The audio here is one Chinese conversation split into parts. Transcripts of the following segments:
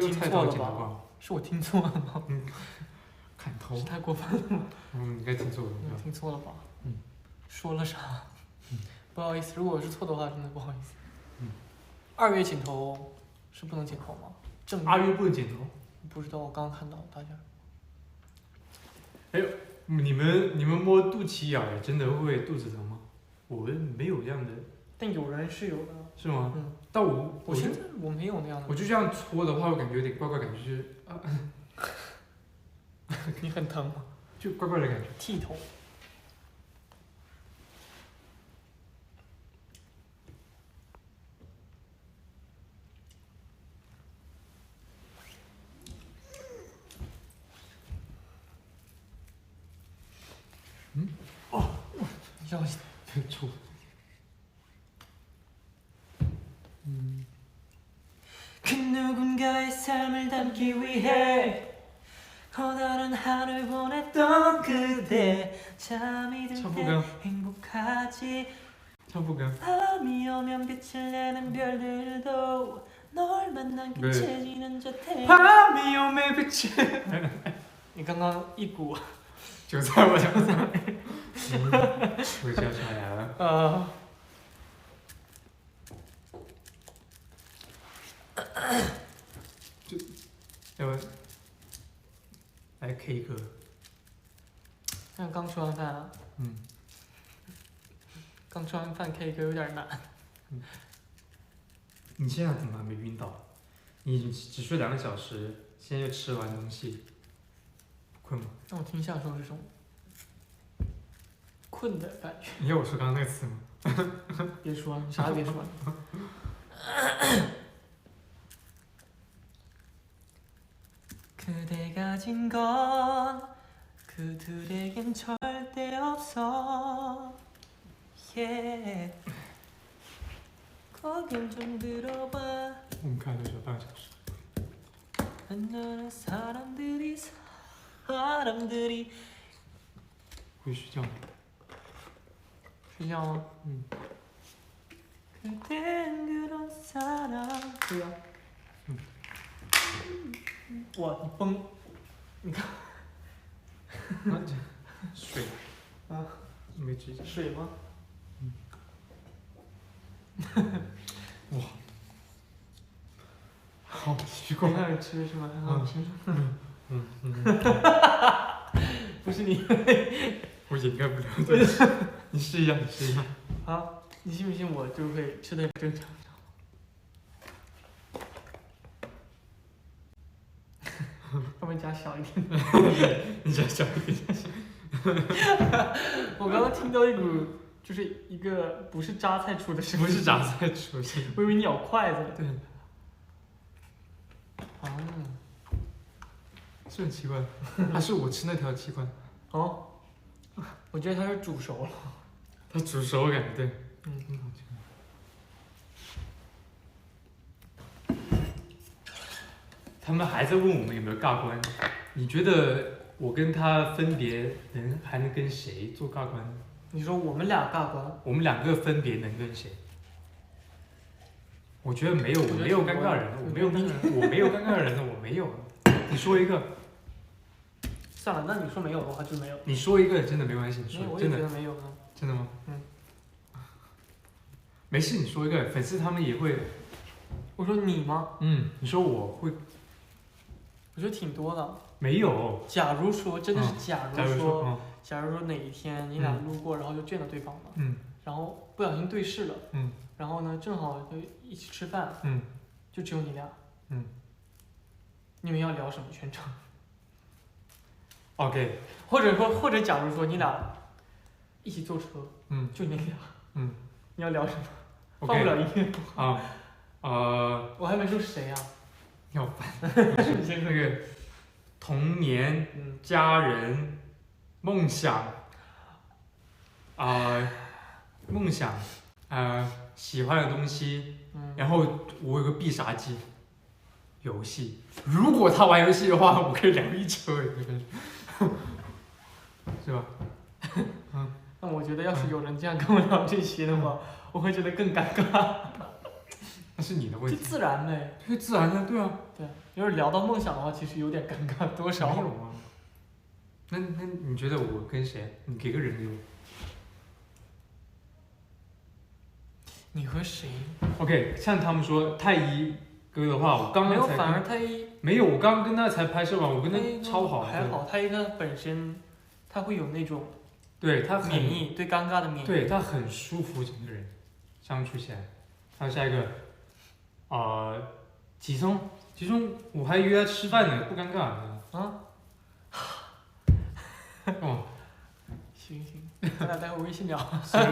听错了吧？是我听错了吗？砍头是。太过分了吗？应该听错了。听错了吧？嗯。说了啥？不好意思，如果是错的话，真的不好意思。嗯。2月剪头是不能剪头吗？2月不能剪头？不知道，我刚刚看到大家。哎呦，你们摸肚脐眼真的会肚子疼吗？我们没有这样的。但有人是有的。是吗？但我现在我没有那样的。我就这样搓的话，我感觉有点怪怪，感觉就是你很疼吗？就怪怪的感觉。剃头。要臭。그 누군가의 삶을 담기 위해 커다란 하루를 보냈던 그대 잠이 들 때 행복하지 밤이 오면 빛을 내는 별들도 널 만난 끝에지는 저 태양 밤이 오면 빛을 你刚刚一股韭菜我就要刷牙了。就要不来 K 歌。像刚吃完饭啊。刚吃完饭 K 歌有点难。你现在怎么还没晕倒？你只睡2个小时，现在又吃完东西，不困吗？让我听一下说是什么。困的感觉。你要我说刚刚那个词吗？别说，你啥也别说。 그대가 진 건 그들에겐 절대 없어. Yeah. 거길 좀 들어봐. 我们看了有半个小时。 사람들이 会睡觉吗？睡觉吗？그댄 그런 사람. 对呀。哇，你崩，你看。水。啊。没指甲。水吗？哇。好奇怪。开始吃是吗？很好吃。不是你。我掩盖不了。你试一下，你试一下。啊，你信不信我就会吃的正常？要不然加小一点。你加小一点。我刚刚听到一股，就是一个不是榨菜出的声音。不是榨菜出的声音。我以为你咬筷子了。对。是很奇怪，还是我吃那条奇怪？哦，我觉得它是煮熟了。它煮熟了感觉对。他们还在问我们有没有尬关，你觉得我跟他分别还能跟谁做尬关？你说我们俩尬关？我们2个分别能跟谁？我觉得没有，我没有尴尬人，我没有尴尬人的，我没有。你说一个。算了，那你说没有的话就没有。你说一个真的没关系，你说我也觉得没有呢。真的吗？没事，你说一个，粉丝他们也会。我说你吗？你说我会。我觉得挺多的。没有。假如说，真的是假如说哪一天你俩路过，然后就见到对方了，然后不小心对视了，然后呢正好就一起吃饭，就只有你俩，你们要聊什么全程 ？OK。或者假如说你俩一起坐车，就你俩，你要聊什么？放不了音乐我还没说谁呀。要烦。先那个童年、家人、梦想，梦想，喜欢的东西，然后我有个必杀技，游戏。如果他玩游戏的话，我可以聊一周，是吧？那我觉得要是有人这样跟我聊这些的话，我会觉得更尴尬。那是你的问题。就自然呗。就自然的，对啊。对，要是聊到梦想的话，其实有点尴尬，多少。没有啊。那你觉得我跟谁？你给个人给我。你和谁 ？OK， 像他们说太一哥的话，我刚刚没有，反而太一没有，我刚刚跟他才拍摄完，我跟他超好。还好，太一他本身他会有那种。对他免疫，对尴尬的免疫。对他很舒服，整个人相处起来。还有下一个，吉松，我还约他吃饭呢，不尴尬啊？哦，行，咱俩待会微信聊。虽然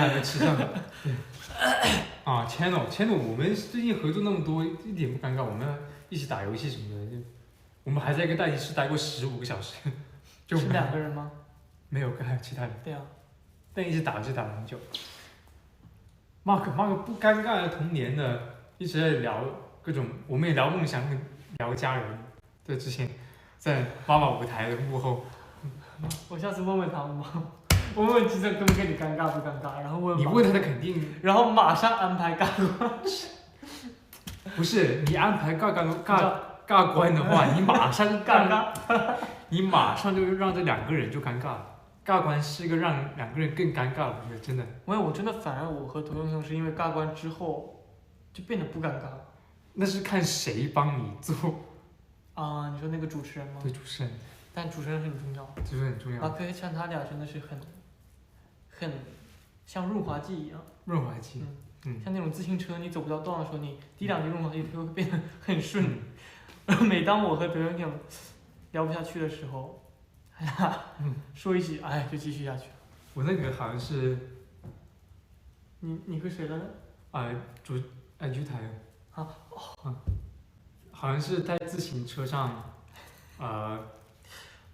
还没吃上。对。channel， 我们最近合作那么多，一点不尴尬。我们一起打游戏什么的，我们还在一个待机室待过15个小时。是2个人吗？没有，还有其他人。对啊，但一直打了很久。Mark 不尴尬的童年的，一直在聊各种，我们也聊梦想，聊家人。对，之前在妈妈舞台的幕后。我下次问问他们吧，我问吉森跟不跟你尴尬不尴尬，然后问。你问他的肯定。然后马上安排尬关。不是你安排尬关的话，你马上尴尬，你马上就让这2个人就尴尬了。尬关是一个让2个人更尴尬的，真的。我真的反而我和童永雄是因为尬关之后就变得不尴尬了。那是看谁帮你做。你说那个主持人吗？对，主持人。但主持人很重要。主持人很重要。可以像他俩真的是很像润滑剂一样。润滑剂。像那种自行车，你走不到段的时候，你滴2滴润滑剂，它会变得很顺。然后每当我和德永雄聊不下去的时候。说一句，就继续下去了。我那个好像是，你和谁了呢？U台。好像是在自行车上，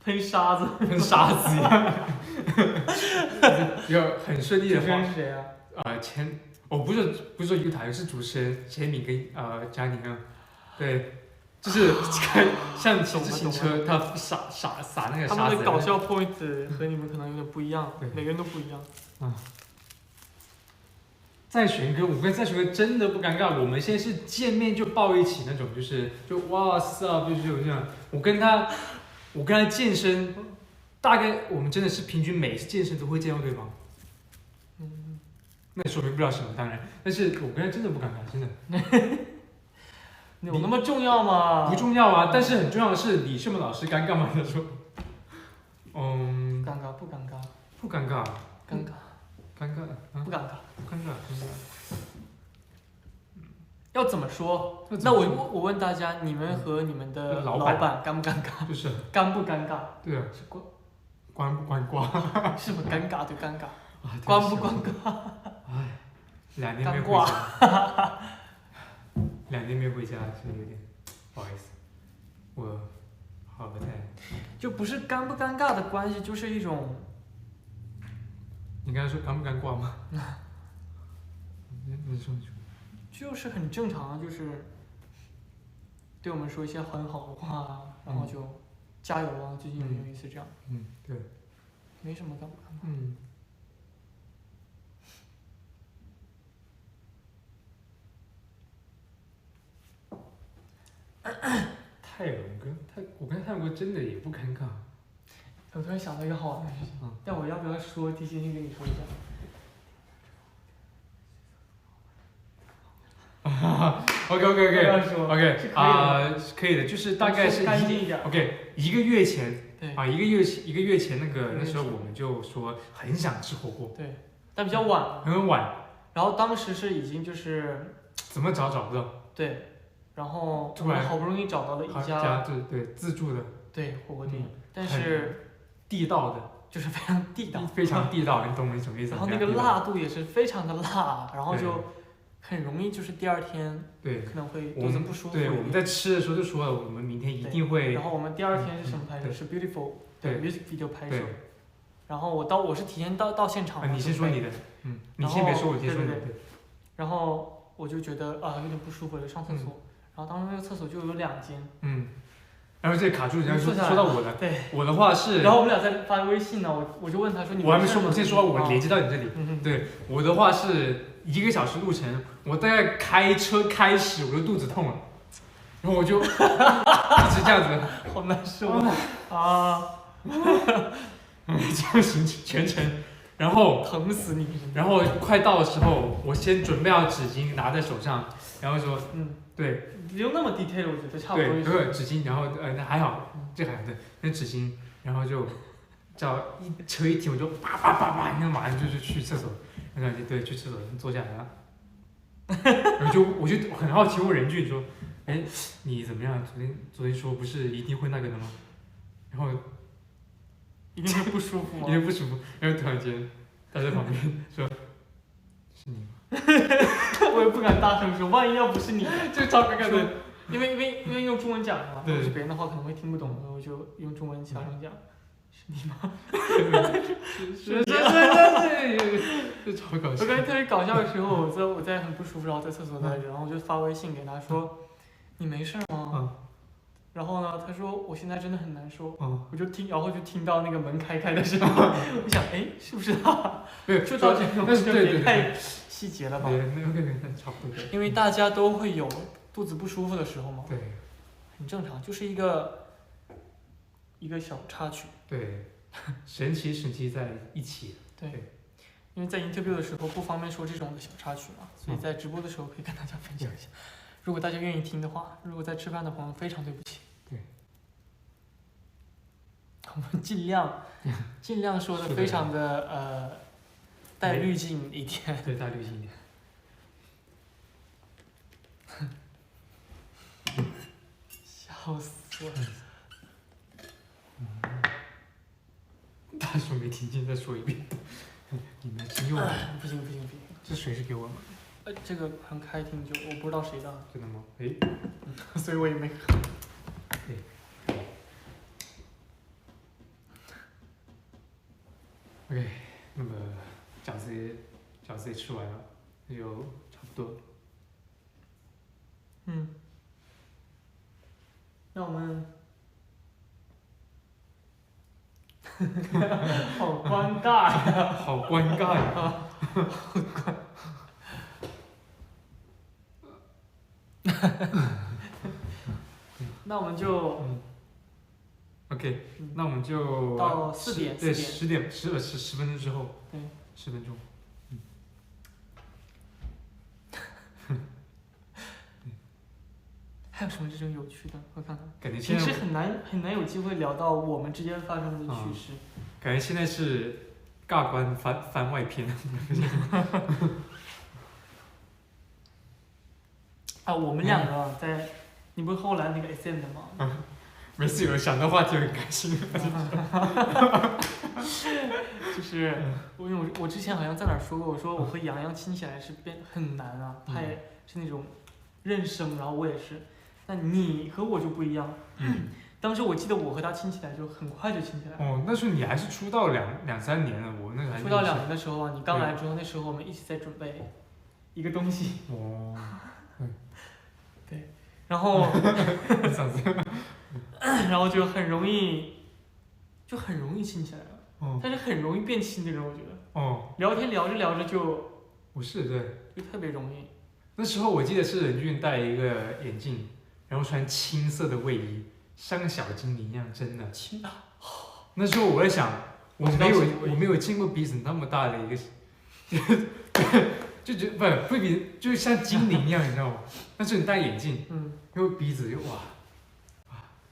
喷沙子一样。有很顺利的。主持人是谁啊？不是说 U台，是主持人钱敏跟佳宁啊，对。就是像骑自行车，他撒那个沙子。他们的搞笑 point 和你们可能有点不一样，每个人都不一样。在璇哥，我跟在璇哥真的不尴尬。我们现在是见面就抱一起那种，就哇塞，就是有这样。我跟他健身，大概我们真的是平均每次健身都会见到对方。那说明不了什么，当然，但是我跟他真的不尴尬，真的。有那么重要吗？不重要啊，但是很重要的是李胜文老师尴尬吗？他说，尴尬不尴尬？不尴尬。尴尬。不尴尬。不尴尬。要怎么说？那我问大家，你们和你们的老板尴不尴尬？就是。尴不尴尬？对啊。是关不关挂？是不尴尬对尴尬？关不关尬？2年没回家。2年没回家，所以有点不好意思。我好不太。就不是尴不尴尬的关系，就是一种。你刚才说尴不尴尬吗？你说。就是很正常，就是对我们说一些很好的话，然后就加油啊！最近有没有一次这样？对。没什么尴不尴尬。泰文我跟泰文真的也不尴尬。我突然想到一个好玩的事情，但我要不要说？提前先跟你说一下。OK，可以的，就是大概是干净一点。OK， 1个月前，一个月前那时候我们就说很想吃火锅。对，但比较晚。很晚。然后当时是已经就是怎么找不到。对。然后我们好不容易找到了一家对自助的火锅店，但是地道的，就是非常地道，非常地道，你懂我什么意思？然后那个辣度也是非常的辣，然后就很容易就是第2天可能会肚子不舒服。对，我们在吃的时候就说了，我们明天一定会。然后我们第2天是什么拍摄？是 Beautiful music video 拍摄。然后我是提前到现场。你先说你的，你先别说，我先说你的。然后我就觉得有点不舒服，就上厕所。然后当时那个厕所就有2间，然后这卡住，人家说到我的，对，我的话是，然后我们俩在发微信呢，我就问他说你，我还没说，我先说，我连接到你这里，嗯对，我的话是1个小时路程，我大概开车开始我就肚子痛了，然后我就一直这样子，好难受啊，这样行全程，然后疼死你，然后快到的时候，我先准备好纸巾拿在手上，然后说，对。不用那么 detail， 我觉得差不多。对，纸巾，然后那还好，这还好对，那纸巾，然后就叫车一停，我就叭叭叭叭，那马上就去厕所，然后对，去厕所坐下来了，然后我就很好奇问任俊说，哎，你怎么样？昨天说不是一定会那个的吗？然后一定会不舒服吗？一定不舒服，然后突然间他在旁边说，是你吗？我也不敢大声说，万一要不是你，就超尴尬的。因为用中文讲嘛，对，要是别人的话可能会听不懂，然后就用中文小声讲，是你吗？是，就超搞笑。我感觉特别搞笑的时候，我在很不舒服，然后在厕所待着，然后我就发微信给他说，你没事吗？然后呢，他说我现在真的很难受，我就然后就听到那个门开的声音，我想，哎，是不是他？对，就到这种，对，太细节了吧？对，那差不多。因为大家都会有肚子不舒服的时候嘛，对，很正常，就是一个小插曲。对，神奇在一起。对，因为在 interview 的时候不方便说这种的小插曲嘛，所以在直播的时候可以跟大家分享一下。如果大家愿意听的话，如果在吃饭的朋友，非常对不起。对，我们尽量说的非常的带滤镜一点。对，带滤镜一点。笑死我了！大叔没听见，再说一遍。你们听用吗？不行，这水是给我吗？这个好像开挺久，我不知道谁的。真的吗？哎，所以我也没喝。对。OK， 那么饺子也吃完了，那就差不多。那我们好尴尬呀！好尴尬呀！那我们就OK，那我们就到4点，对，10分钟之后，对，10分钟。还有什么这种有趣的？我看看。感觉平时很难有机会聊到我们之间发生的趣事。感觉现在是尬关番外篇。我们2个在，你不是后来那个 SM 的吗？每次有人想到话题，很开心。就是因为我之前好像在哪儿说过，我说我和洋洋亲起来是很难啊，他也是那种认生，然后我也是。那你和我就不一样。当时我记得我和他亲起来就很快就亲起来了。哦，那时候你还是出道两三年了，我那个还出道2年的时候啊，你刚来之后，那时候我们一起在准备一个东西。哦。对，然后然后就很容易亲起来了。但是很容易变亲的人，我觉得。聊天聊着就。不是，对。就特别容易。那时候我记得是任俊戴一个眼镜，然后穿青色的卫衣，像个小精灵一样，真的。那时候我在想，我没有见过鼻子那么大的一个，就觉得不比就像精灵一样，你知道吗？但是你戴眼镜，因为鼻子又哇，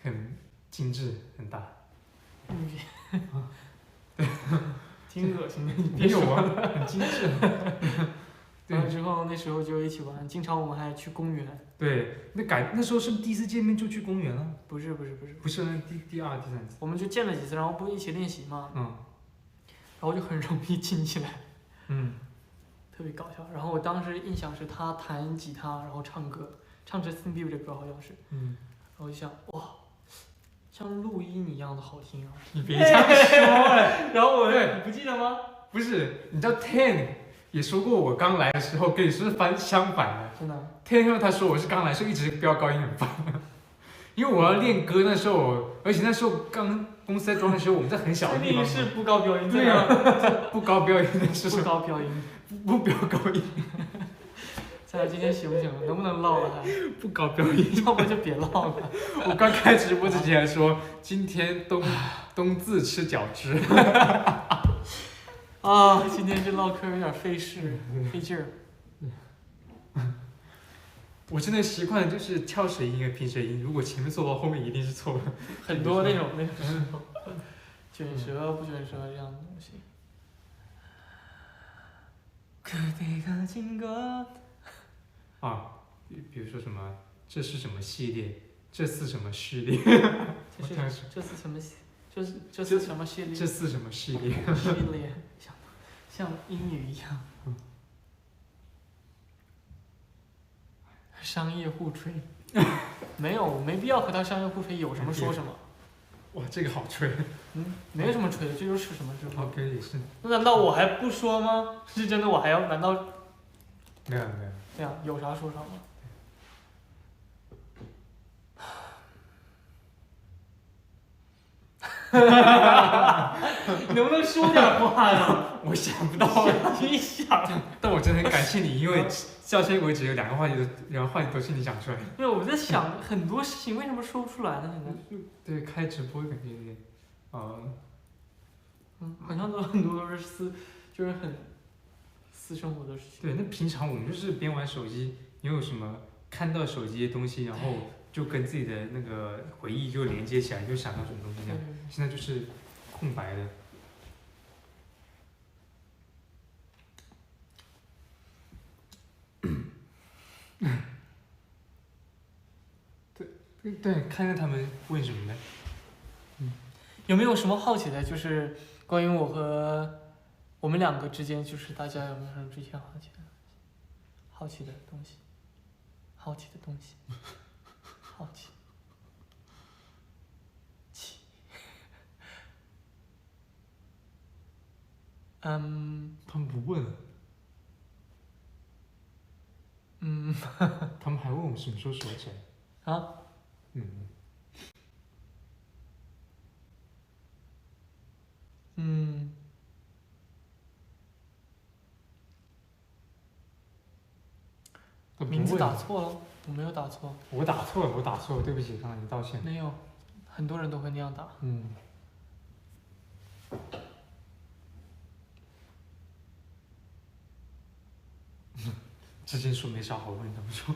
很精致，很大。对，挺恶心的。没有啊，很精致。完了之后，那时候就一起玩，经常我们还去公园。对，那时候是不是第一次见面就去公园了？不是，那第2、第3次。我们就见了几次，然后不一起练习嘛。然后就很容易亲起来。特别搞笑。然后我当时印象是他弹吉他，然后唱歌，唱Justin Bieber 的歌好像是。然后我就想，哇，像录音一样的好听啊！你别这样说。然后你不记得吗？不是，你知道 Ten 也说过，我刚来的时候跟你是相反的。真的。Ten 他说我是刚来，所以一直飙高音很烦。因为我要练歌那时候，而且那时候刚公司在装的时候，我们在很小的地方嘛。你是不高标音，对啊，不高标音的时不候，高标音。不飙高音，咱俩今天行不行？能不能唠了还？不高标音。要不就别唠了。我刚开直播之前还说，今天冬至吃饺子。啊，今天这唠嗑有点费事，费劲儿。我真的习惯就是跳谁音乐拼谁音，如果前面错的话，后面一定是错的。很多那种卷舌不卷舌这样的东西。啊，比如说什么，这是什么系列？这是什么序列？这是什么？这是什么系列？这是什么系列？系列像英语一样。商业互吹，没有，没必要和他商业互吹，有什么说什么。哇，这个好吹。没有什么吹的，这就是什么是吧？ OK 也是。那难道我还不说吗？是真的，我还要？难道？没有。对呀，有啥说啥吗？你能不能说点话呀？我想不到。你想？但我真的很感谢你，因为到现在为止有2个话题都是你讲出来的。因为我在想很多事情为什么说不出来呢？现在。对，开直播感觉有点，好像很多都是就是很私生活的事情。对，那平常我们就是边玩手机，你有什么看到手机的东西，然后就跟自己的那个回忆就连接起来，就想到什么东西这样。现在就是空白的。对，看看他们问什么呢？有没有什么好奇的？就是关于我和我们2个之间，就是大家有没有什么之前好奇的东西？好奇的东西，好奇。他们不问。他们还问我什么时候锁起来。啊？名字打错了，我没有打错。我打错了，对不起，刚才你道歉。没有，很多人都会那样打。之前说没啥好问的，我说，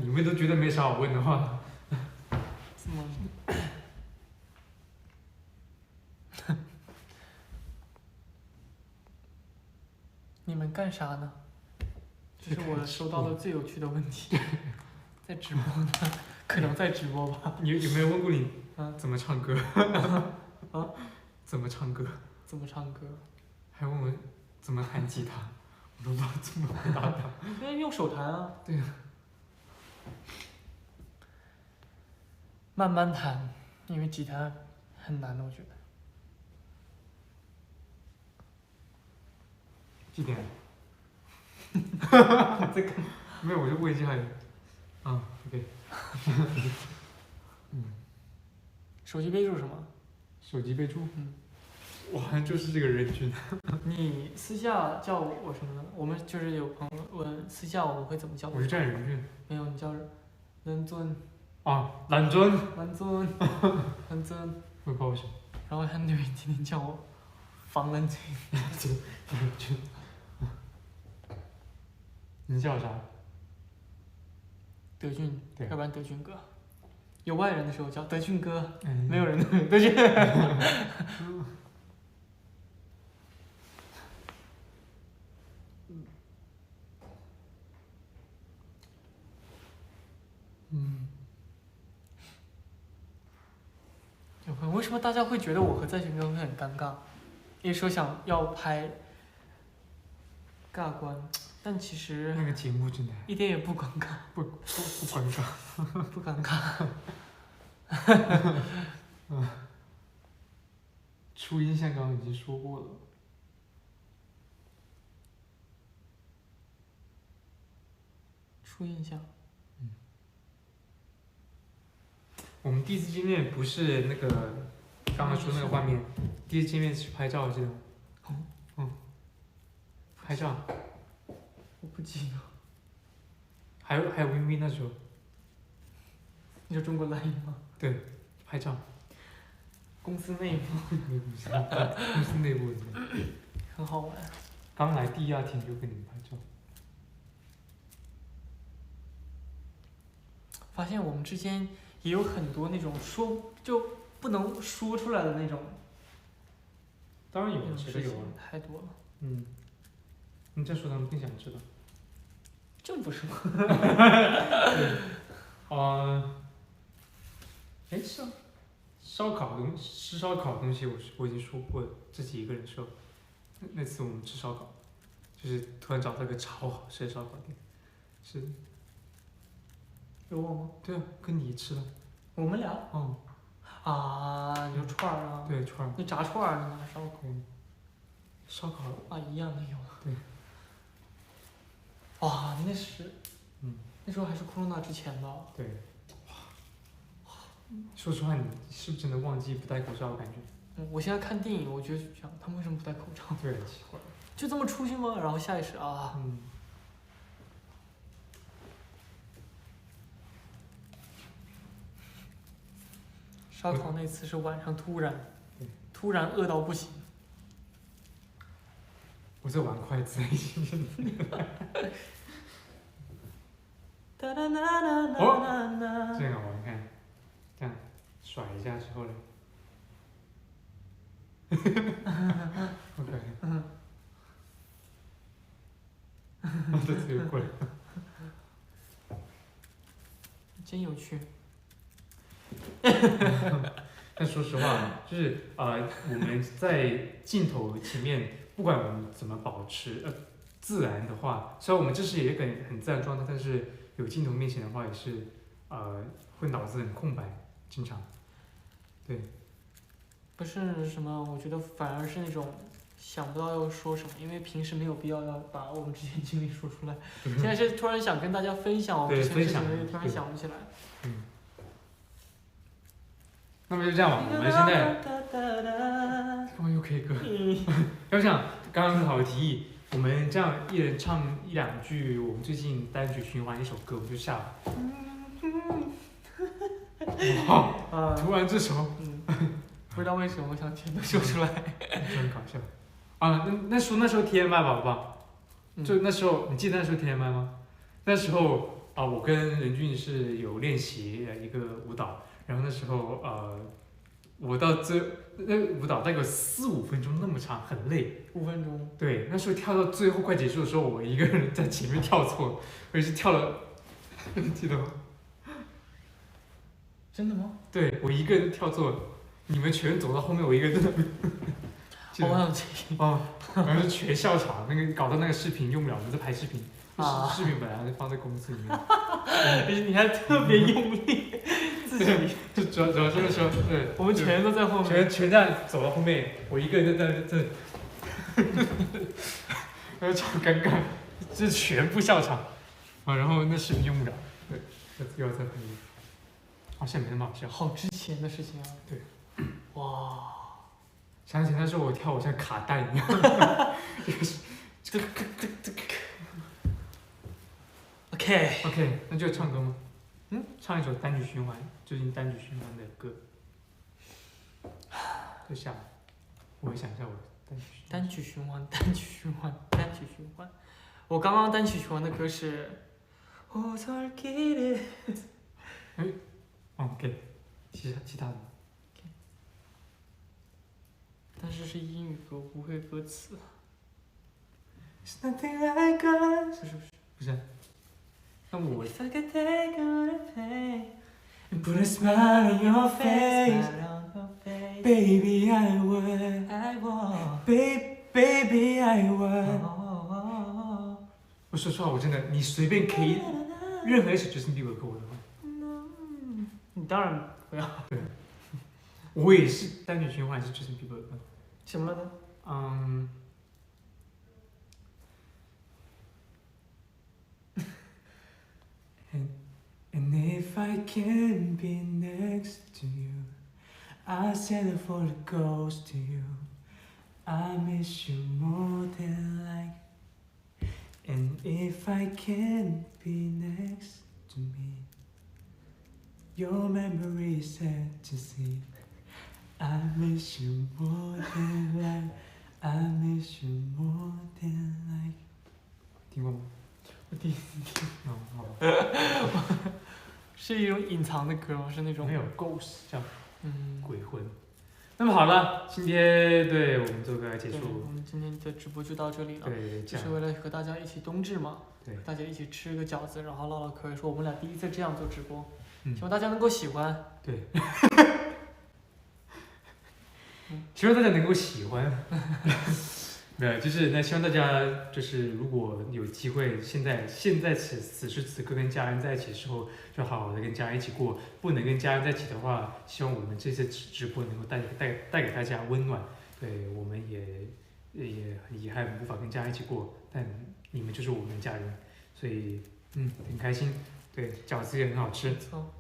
你们都觉得没啥好问的话，这么。你们干啥呢？这是我收到的最有趣的问题。在直播呢，可能在直播吧。有没有问过你怎么唱歌？怎么唱歌？怎么唱歌？还问我怎么弹吉他，我都不知道怎么回答他。因为用手弹啊。对啊。慢慢弹，因为吉他很难的，我觉得。几点？这个没有，我就问一下你。OK。手机备注什么？手机备注？我好像就是这个人群。你私下叫我什么呢？我们就是有朋友问私下我们会怎么叫？我是这样人群。没有，你叫人尊。蓝尊。蓝尊。蓝尊。我也不知道为什么。然后很多人天天叫我防蓝尊。你叫啥？德俊，对，要不然德俊哥。有外人的时候叫德俊哥，没有人德俊。为什么大家会觉得我和在群哥会很尴尬？一说想要拍尬关，但其实那个节目真的一点也不尴尬，不尴尬，不尴尬。初音像刚刚已经说过了。初印象。我们第一次见面不是那个刚刚说那个画面，第一次见面是拍照，记得吗？拍照，我不记得。还有微微那时候，你说中国蓝营吗？对，拍照，公司内部公司内部的，很好玩。刚来第二天就跟你们拍照。发现我们之间也有很多那种就不能说出来的那种。当然有，觉得有啊。太多了。嗯，你再说他们更想知道。这不是吗？哎，烧烤吃烧烤的东西我已经说过，自己一个人的时候，那次我们吃烧烤，就是突然找到一个超好吃的烧烤店，是。有我吗？对啊，跟你吃的。我们俩？哦。啊，你说串儿啊？对，串儿。那炸串儿，那烧烤。烧烤啊，一样的有。对。哇，那是。那时候还是 corona 之前的。对。说实话，你是不是真的忘记不戴口罩？我感觉。我现在看电影，我觉得这样，他们为什么不戴口罩？对，奇怪。就这么出去吗？然后下意识啊。烧烤那次是晚上突然饿到不行。我在玩筷子已经。哦，这样好玩，看，这样甩一下之后嘞。OK。这次又过来。真有趣。但说实话，就是我们在镜头前面，不管我们怎么保持自然的话，虽然我们这是一个很自然状态，但是有镜头面前的话，也是会脑子很空白，经常。对。不是什么，我觉得反而是那种想不到要说什么，因为平时没有必要把我们之前经历说出来。现在是突然想跟大家分享我们之前事情，突然想不起来。那么就这样吧，我们现在，干嘛又 K 歌？要不这样，刚刚很好的提议，我们这样一人唱一两句我们最近单曲循环一首歌，我们就下了。哇，突然这首，不知道为什么我想全都说出来，就很搞笑。啊，那时候 TMI 吧，好不好？就那时候，你记得那时候 TMI 吗？那时候我跟任俊是有练习一个舞蹈。然后那时候我到那舞蹈大概有4-5分钟那么长，很累。5分钟。对，那时候跳到最后快结束的时候，我一个人在前面跳错，而且是跳了，记得吗？真的吗？对，我一个人跳错了，你们全走到后面，我一个人在那边。我忘记。然后就全笑场，搞到那个视频用不了，我们在拍视频。视频本来放在公司里面。你还特别用力。对，就主要是那时候，对，我们全都在后面，全这样走到后面，我一个人在这，然后超尴尬，就全部笑场，然后那视频用不了，对，又要再拍一遍，好像没那么好笑。好之前的事情啊。对。哇。想起那时候我跳，我像卡带一样。OK， 那就唱歌吗？唱一首单曲循环，最近单曲循环的歌。就下，我会想一下我单曲循环。我刚刚单曲循环的歌是。OK， 其他的。但是是英语歌，不会歌词。It's nothing like us。不是。那我。If I could take all the pain and put a smile on your face, baby I would, baby I would。我说实话，我真的，你随便 K 任何一首 Justin Bieber 歌我都会。你当然不要。对。我也是单曲循环是 Justin Bieber 的歌。什么呢 And if I can't be next to you, I settle for the ghost to you. I miss you more than like. And if I can't be next to me, your memory is sad to see. I miss you more than like. I miss you more than like。听过吗？我第一哦，好。是一种隐藏的歌吗？是那种没有 ghost 叫嗯鬼魂。那么好了，今天对我们做个结对，束。我们今天的直播就到这里了。对，这样就是为了和大家一起冬至嘛，对大家一起吃个饺子，然后唠唠嗑，说我们俩第一次这样做直播，嗯希望大家能够喜欢。对。希望大家能够喜欢。没有，就是那希望大家就是如果有机会，现在此时此刻跟家人在一起的时候，就好好的跟家人一起过。不能跟家人在一起的话，希望我们这次直播能够带给大家温暖。对，我们也很遗憾无法跟家人一起过，但你们就是我们的家人，所以很开心。对，饺子也很好吃。没错，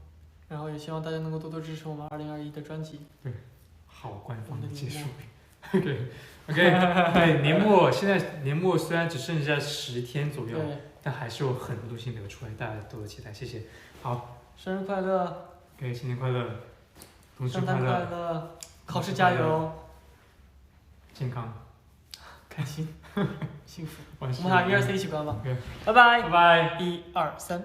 然后也希望大家能够多多支持我们2021的专辑。好官方的结束我。OK，对，现在年末虽然只剩下10天左右，对，但还是有很多东西流出来，大家多多期待，谢谢。好生日快乐， ，OK，新年快乐，冬至快圣诞快乐，乐，考试加油，健康，开心，幸福。万事我们俩1、2、3一起关吧。 OK，拜拜拜。拜。 1、2、3。